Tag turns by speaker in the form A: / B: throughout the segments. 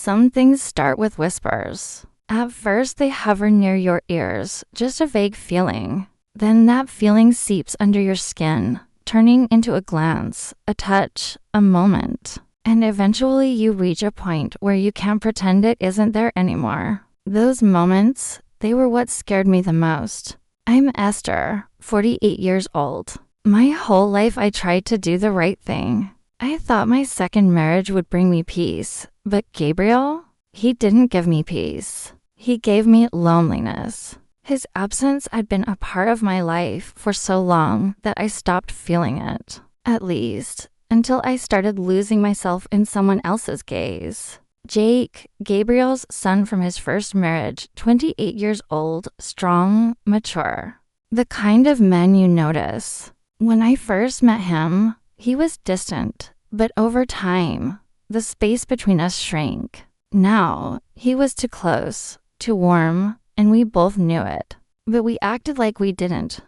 A: Some things start with whispers. At first, they hover near your ears, just a vague feeling. Then that feeling seeps under your skin, turning into a glance, a touch, a moment. And eventually you reach a point where you can't pretend it isn't there anymore. Those moments, they were what scared me the most. I'm Esther, 48 years old. My whole life I tried to do the right thing. I thought my second marriage would bring me peace, but Gabriel? He didn't give me peace. He gave me loneliness. His absence had been a part of my life for so long that I stopped feeling it. At least, until I started losing myself in someone else's gaze. Jake, Gabriel's son from his first marriage, 28 years old, strong, mature. The kind of man you notice. When I first met him, he was distant, but over time, the space between us shrank. Now, he was too close, too warm, and we both knew it. But we acted like we didn't.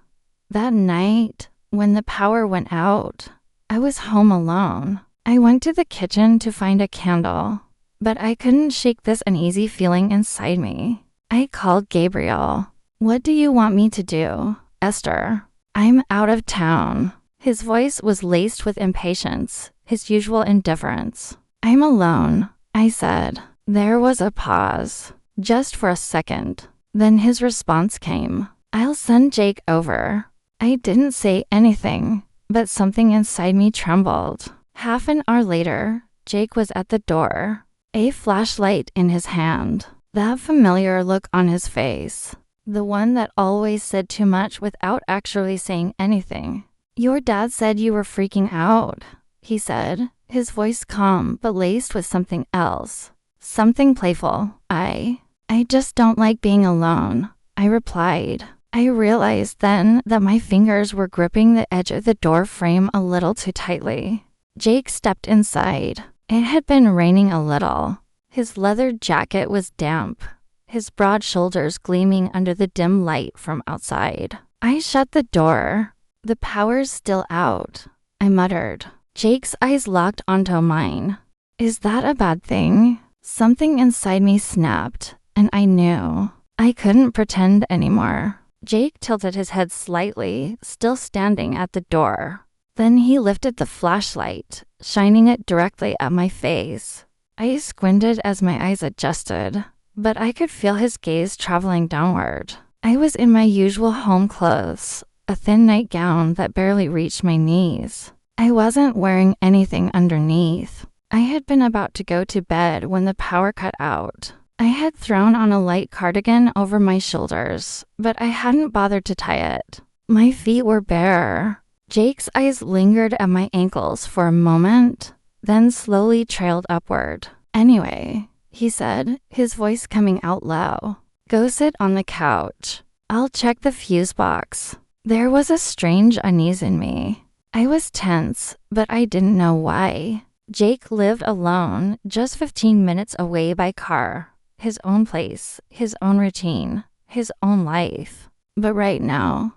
A: That night, when the power went out, I was home alone. I went to the kitchen to find a candle, but I couldn't shake this uneasy feeling inside me. I called Gabriel. "What do you want me to do, Esther? I'm out of town." His voice was laced with impatience, his usual indifference. "I'm alone," I said. There was a pause, just for a second. Then his response came. "I'll send Jake over." I didn't say anything, but something inside me trembled. Half an hour later, Jake was at the door, a flashlight in his hand. That familiar look on his face. The one that always said too much without actually saying anything. "Your dad said you were freaking out," he said, his voice calm but laced with something else. Something playful. I just don't like being alone," I replied. I realized then that my fingers were gripping the edge of the door frame a little too tightly. Jake stepped inside. It had been raining a little. His leather jacket was damp, his broad shoulders gleaming under the dim light from outside. I shut the door. "The power's still out," I muttered. Jake's eyes locked onto mine. "Is that a bad thing?" Something inside me snapped, and I knew. I couldn't pretend anymore. Jake tilted his head slightly, still standing at the door. Then he lifted the flashlight, shining it directly at my face. I squinted as my eyes adjusted, but I could feel his gaze traveling downward. I was in my usual home clothes, a thin nightgown that barely reached my knees. I wasn't wearing anything underneath. I had been about to go to bed when the power cut out. I had thrown on a light cardigan over my shoulders, but I hadn't bothered to tie it. My feet were bare. Jake's eyes lingered at my ankles for a moment, then slowly trailed upward. "Anyway," he said, his voice coming out low. "Go sit on the couch. I'll check the fuse box." There was a strange unease in me. I was tense, but I didn't know why. Jake lived alone, just 15 minutes away by car. His own place, his own routine, his own life. But right now,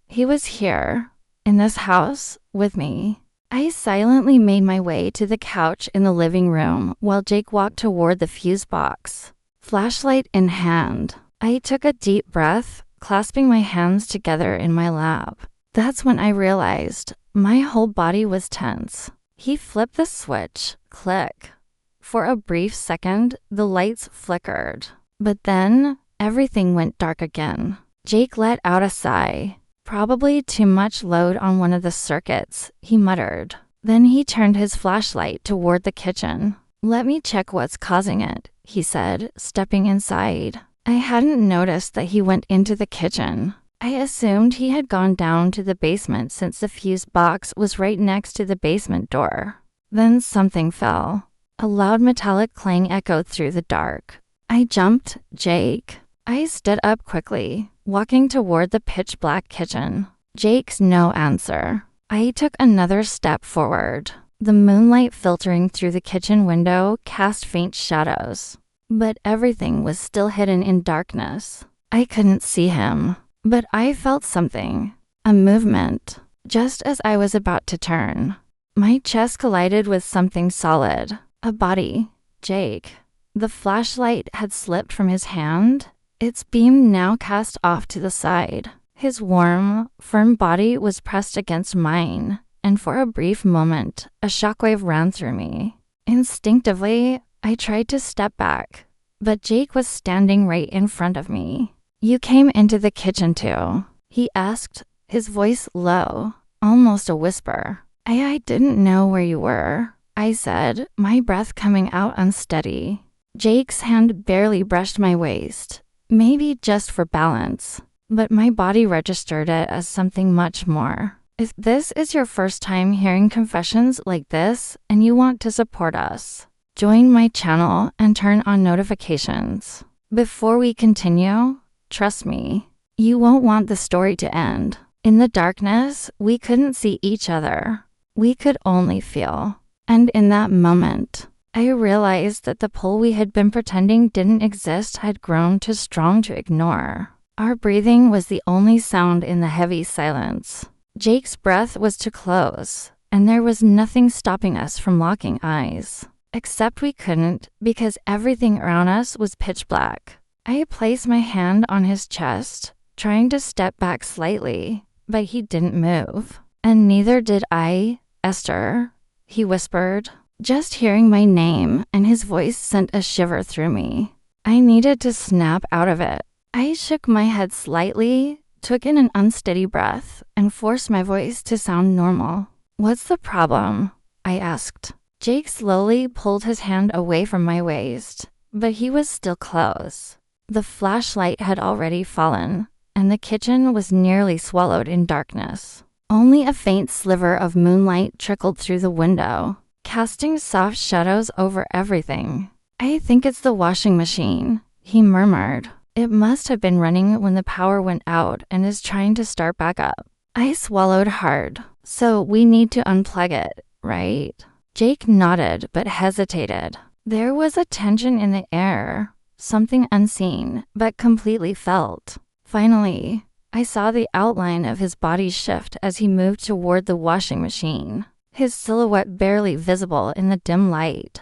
A: he was here, in this house, with me. I silently made my way to the couch in the living room while Jake walked toward the fuse box. Flashlight in hand, I took a deep breath, clasping my hands together in my lap. That's when I realized my whole body was tense. He flipped the switch. Click. For a brief second, the lights flickered. But then, everything went dark again. Jake let out a sigh. "Probably too much load on one of the circuits," he muttered. Then he turned his flashlight toward the kitchen. "Let me check what's causing it," he said, stepping inside. I hadn't noticed that he went into the kitchen. I assumed he had gone down to the basement since the fuse box was right next to the basement door. Then something fell. A loud metallic clang echoed through the dark. I jumped. "Jake." I stood up quickly, walking toward the pitch-black kitchen. Jake's no answer. I took another step forward. The moonlight filtering through the kitchen window cast faint shadows. But everything was still hidden in darkness. I couldn't see him. But I felt something, a movement, just as I was about to turn. My chest collided with something solid, a body. Jake. The flashlight had slipped from his hand, its beam now cast off to the side. His warm, firm body was pressed against mine, and for a brief moment, a shockwave ran through me. Instinctively, I tried to step back, but Jake was standing right in front of me. "You came into the kitchen too?" he asked, his voice low, almost a whisper. I didn't know where you were," I said, my breath coming out unsteady. Jake's hand barely brushed my waist, maybe just for balance, but my body registered it as something much more. "If this is your first time hearing confessions like this and you want to support us, join my channel and turn on notifications. Before we continue, trust me, you won't want the story to end." In the darkness, we couldn't see each other. We could only feel. And in that moment, I realized that the pull we had been pretending didn't exist had grown too strong to ignore. Our breathing was the only sound in the heavy silence. Jake's breath was too close, and there was nothing stopping us from locking eyes. Except we couldn't, because everything around us was pitch black. I placed my hand on his chest, trying to step back slightly, but he didn't move. "And neither did I, Esther," he whispered. Just hearing my name and his voice sent a shiver through me. I needed to snap out of it. I shook my head slightly, took in an unsteady breath, and forced my voice to sound normal. "What's the problem?" I asked. Jake slowly pulled his hand away from my waist, but he was still close. The flashlight had already fallen, and the kitchen was nearly swallowed in darkness. Only a faint sliver of moonlight trickled through the window, casting soft shadows over everything. "I think it's the washing machine," he murmured. "It must have been running when the power went out and is trying to start back up." I swallowed hard. "So we need to unplug it, right?" Jake nodded but hesitated. There was a tension in the air, something unseen but completely felt. Finally, I saw the outline of his body shift as he moved toward the washing machine, his silhouette barely visible in the dim light.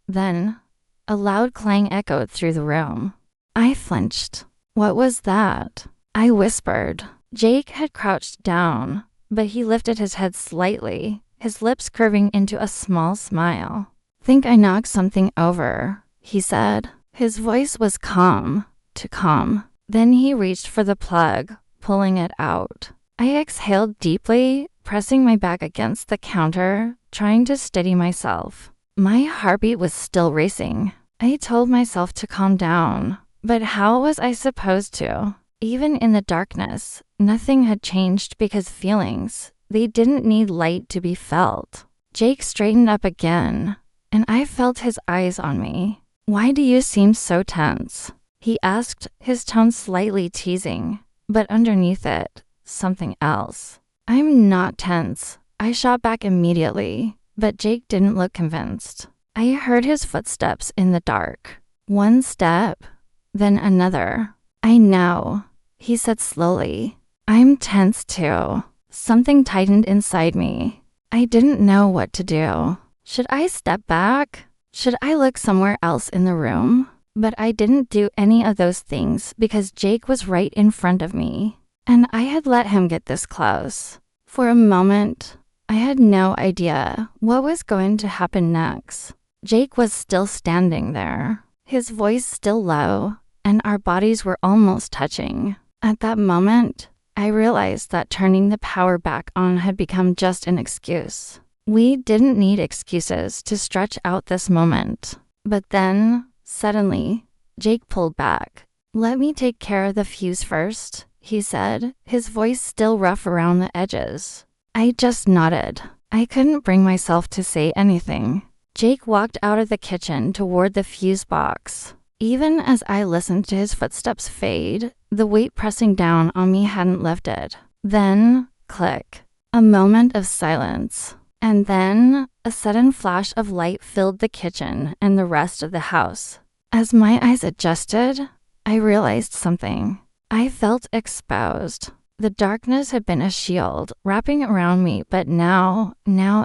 A: Then, a loud clang echoed through the room. I flinched. "What was that?" I whispered. Jake had crouched down, but he lifted his head slightly, his lips curving into a small smile. "Think I knocked something over," he said. His voice was calm, too calm. Then he reached for the plug, pulling it out. I exhaled deeply, pressing my back against the counter, trying to steady myself. My heartbeat was still racing. I told myself to calm down, but how was I supposed to? Even in the darkness, nothing had changed because feelings, they didn't need light to be felt. Jake straightened up again, and I felt his eyes on me. "Why do you seem so tense?" he asked, his tone slightly teasing, but underneath it, something else. "I'm not tense," I shot back immediately, but Jake didn't look convinced. I heard his footsteps in the dark. One step, then another. "I know," he said slowly. "I'm tense too." Something tightened inside me. I didn't know what to do. Should I step back? Should I look somewhere else in the room? But I didn't do any of those things because Jake was right in front of me, and I had let him get this close. For a moment, I had no idea what was going to happen next. Jake was still standing there, his voice still low, and our bodies were almost touching. At that moment, I realized that turning the power back on had become just an excuse. We didn't need excuses to stretch out this moment. But then, suddenly, Jake pulled back. "Let me take care of the fuse first," he said, his voice still rough around the edges. I just nodded. I couldn't bring myself to say anything. Jake walked out of the kitchen toward the fuse box. Even as I listened to his footsteps fade, the weight pressing down on me hadn't lifted. Then, click. A moment of silence. And then, a sudden flash of light filled the kitchen and the rest of the house. As my eyes adjusted, I realized something. I felt exposed. The darkness had been a shield wrapping around me, but now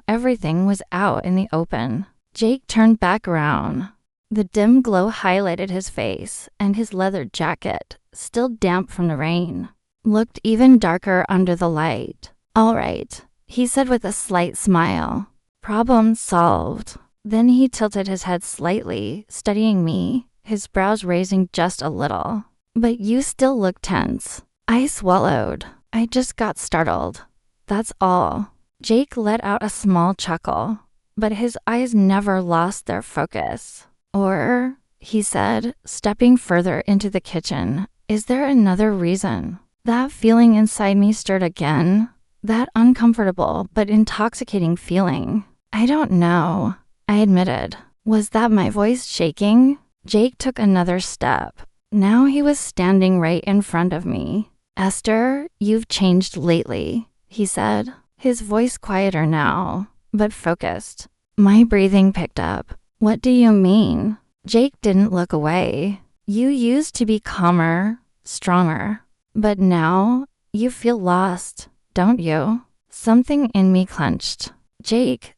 A: everything was out in the open. Jake turned back around. The dim glow highlighted his face, and his leather jacket, still damp from the rain, looked even darker under the light. "All right," he said with a slight smile. "Problem solved." Then he tilted his head slightly, studying me, his brows raising just a little. "But you still look tense." I swallowed. I just got startled. That's all. Jake let out a small chuckle, but his eyes never lost their focus. "Or," he said, stepping further into the kitchen, "is there another reason?" That feeling inside me stirred again. That uncomfortable but intoxicating feeling. "I don't know," I admitted. Was that my voice shaking? Jake took another step. Now he was standing right in front of me. "Esther, you've changed lately," he said, his voice quieter now, but focused. My breathing picked up. "What do you mean?" Jake didn't look away. "You used to be calmer, stronger, but now you feel lost, don't you?" Something in me clenched. "Jake,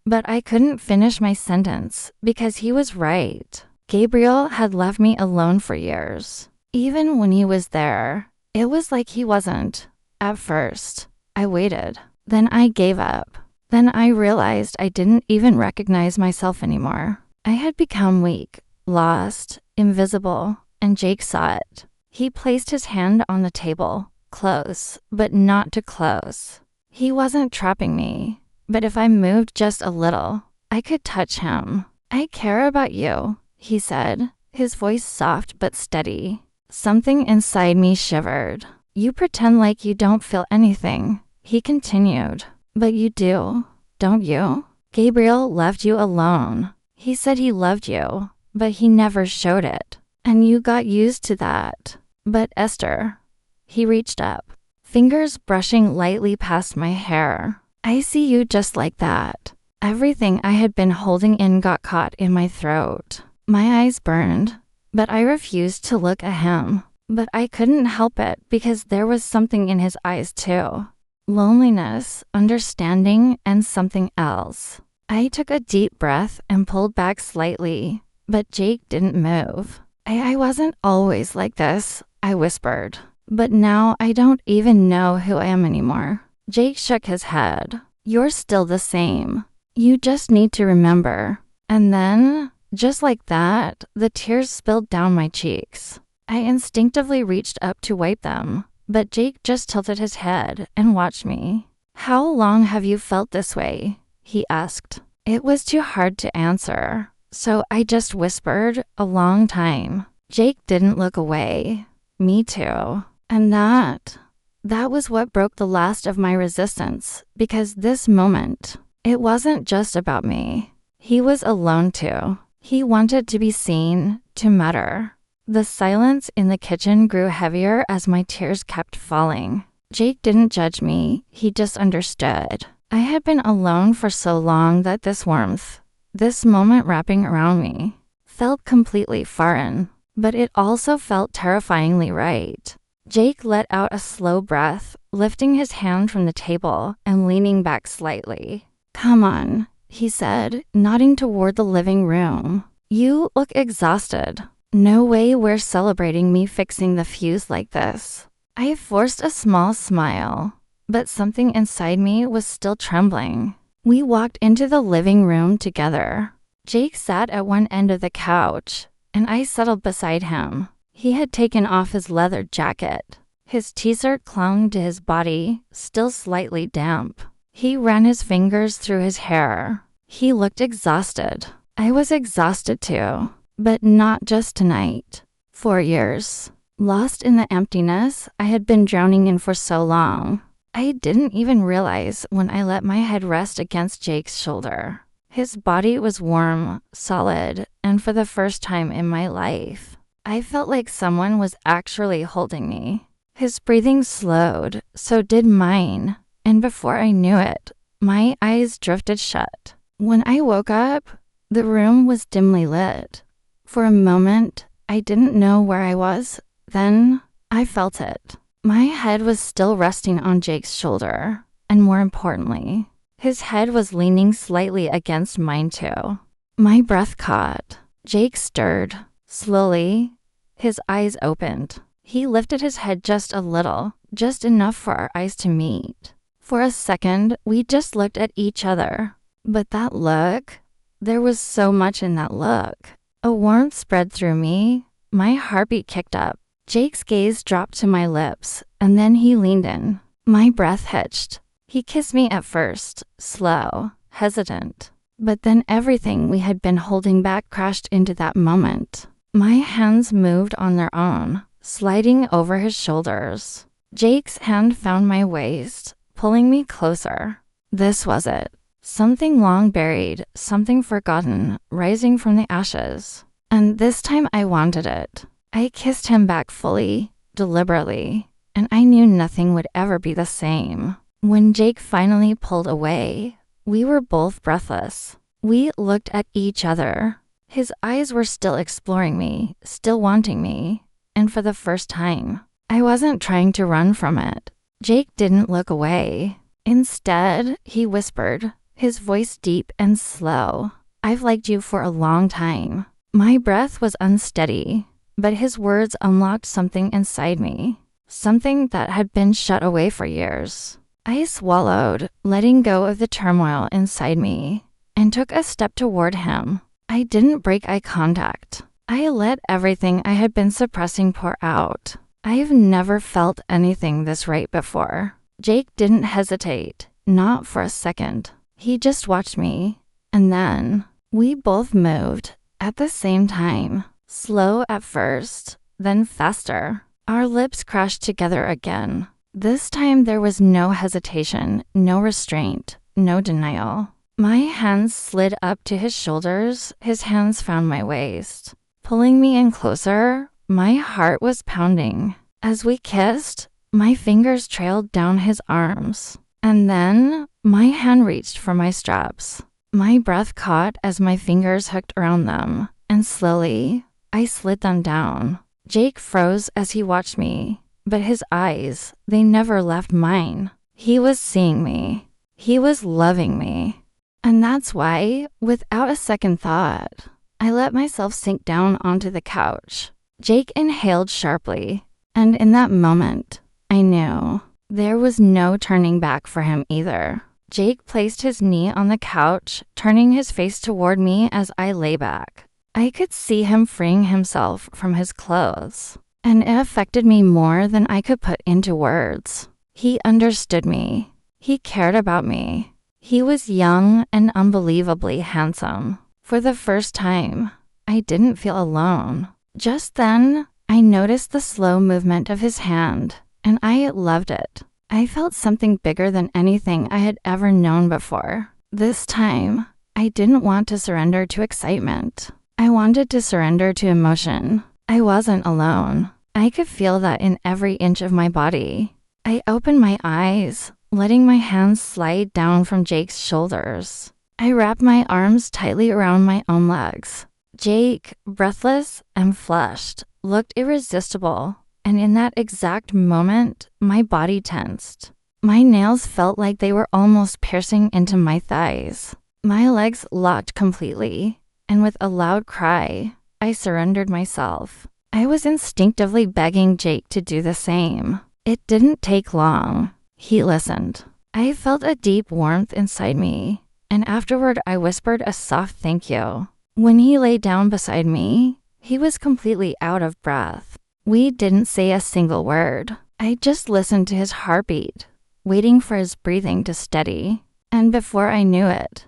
A: But I couldn't finish my sentence because he was right. Gabriel had left me alone for years. Even when he was there, it was like he wasn't. At first, I waited. Then I gave up. Then I realized I didn't even recognize myself anymore. I had become weak, lost, invisible, and Jake saw it. He placed his hand on the table, close, but not too close. He wasn't trapping me, but if I moved just a little, I could touch him. "I care about you," he said, his voice soft but steady. Something inside me shivered. "You pretend like you don't feel anything," he continued. "But you do, don't you? Gabriel left you alone. He said he loved you, but he never showed it. And you got used to that. But Esther," he reached up, fingers brushing lightly past my hair. "I see you just like that." Everything I had been holding in got caught in my throat. My eyes burned, but I refused to look at him. But I couldn't help it because there was something in his eyes too. Loneliness, understanding, and something else. I took a deep breath and pulled back slightly, but Jake didn't move. I wasn't always like this," I whispered. "But now I don't even know who I am anymore." Jake shook his head. "You're still the same. You just need to remember." And then, just like that, the tears spilled down my cheeks. I instinctively reached up to wipe them, but Jake just tilted his head and watched me. "How long have you felt this way?" he asked. It was too hard to answer, so I just whispered, "A long time." Jake didn't look away. Me too. And that was what broke the last of my resistance, because this moment, it wasn't just about me. He was alone too. He wanted to be seen, to matter. The silence in the kitchen grew heavier as my tears kept falling. Jake didn't judge me, he just understood. I had been alone for so long that this warmth, this moment wrapping around me, felt completely foreign, but it also felt terrifyingly right. Jake let out a slow breath, lifting his hand from the table and leaning back slightly. "Come on," he said, nodding toward the living room. "You look exhausted. No way we're celebrating me fixing the fuse like this." I forced a small smile, but something inside me was still trembling. We walked into the living room together. Jake sat at one end of the couch, and I settled beside him. He had taken off his leather jacket. His t-shirt clung to his body, still slightly damp. He ran his fingers through his hair. He looked exhausted. I was exhausted too, but not just tonight. 4 years. Lost in the emptiness I had been drowning in for so long. I didn't even realize when I let my head rest against Jake's shoulder. His body was warm, solid, and for the first time in my life, I felt like someone was actually holding me. His breathing slowed, so did mine, and before I knew it, my eyes drifted shut. When I woke up, the room was dimly lit. For a moment, I didn't know where I was. Then, I felt it. My head was still resting on Jake's shoulder, and more importantly, his head was leaning slightly against mine too. My breath caught. Jake stirred. Slowly, his eyes opened. He lifted his head just a little, just enough for our eyes to meet. For a second, we just looked at each other. But that look, there was so much in that look. A warmth spread through me. My heartbeat kicked up. Jake's gaze dropped to my lips, and then he leaned in. My breath hitched. He kissed me at first, slow, hesitant. But then everything we had been holding back crashed into that moment. My hands moved on their own, sliding over his shoulders. Jake's hand found my waist, pulling me closer. This was it. Something long buried, something forgotten, rising from the ashes. And this time I wanted it. I kissed him back fully, deliberately, and I knew nothing would ever be the same. When Jake finally pulled away, we were both breathless. We looked at each other. His eyes were still exploring me, still wanting me, and for the first time, I wasn't trying to run from it. Jake didn't look away. Instead, he whispered, his voice deep and slow. "I've liked you for a long time." My breath was unsteady, but his words unlocked something inside me, something that had been shut away for years. I swallowed, letting go of the turmoil inside me, and took a step toward him. I didn't break eye contact. I let everything I had been suppressing pour out. I've never felt anything this right before. Jake didn't hesitate, not for a second. He just watched me, and then we both moved at the same time, slow at first, then faster. Our lips crashed together again. This time there was no hesitation, no restraint, no denial. My hands slid up to his shoulders, his hands found my waist. Pulling me in closer, my heart was pounding. As we kissed, my fingers trailed down his arms. And then, my hand reached for my straps. My breath caught as my fingers hooked around them, and slowly, I slid them down. Jake froze as he watched me, but his eyes, they never left mine. He was seeing me. He was loving me. And that's why, without a second thought, I let myself sink down onto the couch. Jake inhaled sharply, and in that moment, I knew there was no turning back for him either. Jake placed his knee on the couch, turning his face toward me as I lay back. I could see him freeing himself from his clothes, and it affected me more than I could put into words. He understood me. He cared about me. He was young and unbelievably handsome. For the first time, I didn't feel alone. Just then, I noticed the slow movement of his hand, and I loved it. I felt something bigger than anything I had ever known before. This time, I didn't want to surrender to excitement. I wanted to surrender to emotion. I wasn't alone. I could feel that in every inch of my body. I opened my eyes, letting my hands slide down from Jake's shoulders. I wrapped my arms tightly around my own legs. Jake, breathless and flushed, looked irresistible, and in that exact moment, my body tensed. My nails felt like they were almost piercing into my thighs. My legs locked completely, and with a loud cry, I surrendered myself. I was instinctively begging Jake to do the same. It didn't take long. He listened. I felt a deep warmth inside me, and afterward I whispered a soft thank you. When he lay down beside me, he was completely out of breath. We didn't say a single word. I just listened to his heartbeat, waiting for his breathing to steady. And before I knew it,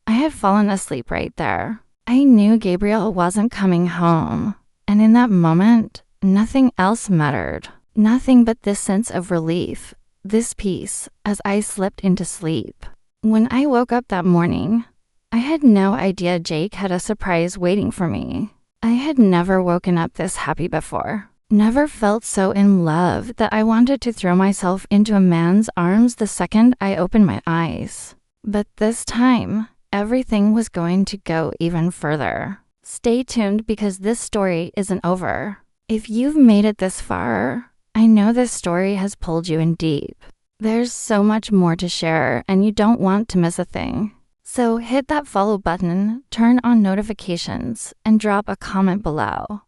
A: I had fallen asleep right there. I knew Gabriel wasn't coming home, and in that moment, nothing else mattered. Nothing but this sense of relief, this peace, as I slipped into sleep. When I woke up that morning, I had no idea Jake had a surprise waiting for me. I had never woken up this happy before. Never felt so in love that I wanted to throw myself into a man's arms the second I opened my eyes. But this time, everything was going to go even further. Stay tuned because this story isn't over. If you've made it this far, I know this story has pulled you in deep. There's so much more to share and you don't want to miss a thing. So hit that follow button, turn on notifications, and drop a comment below.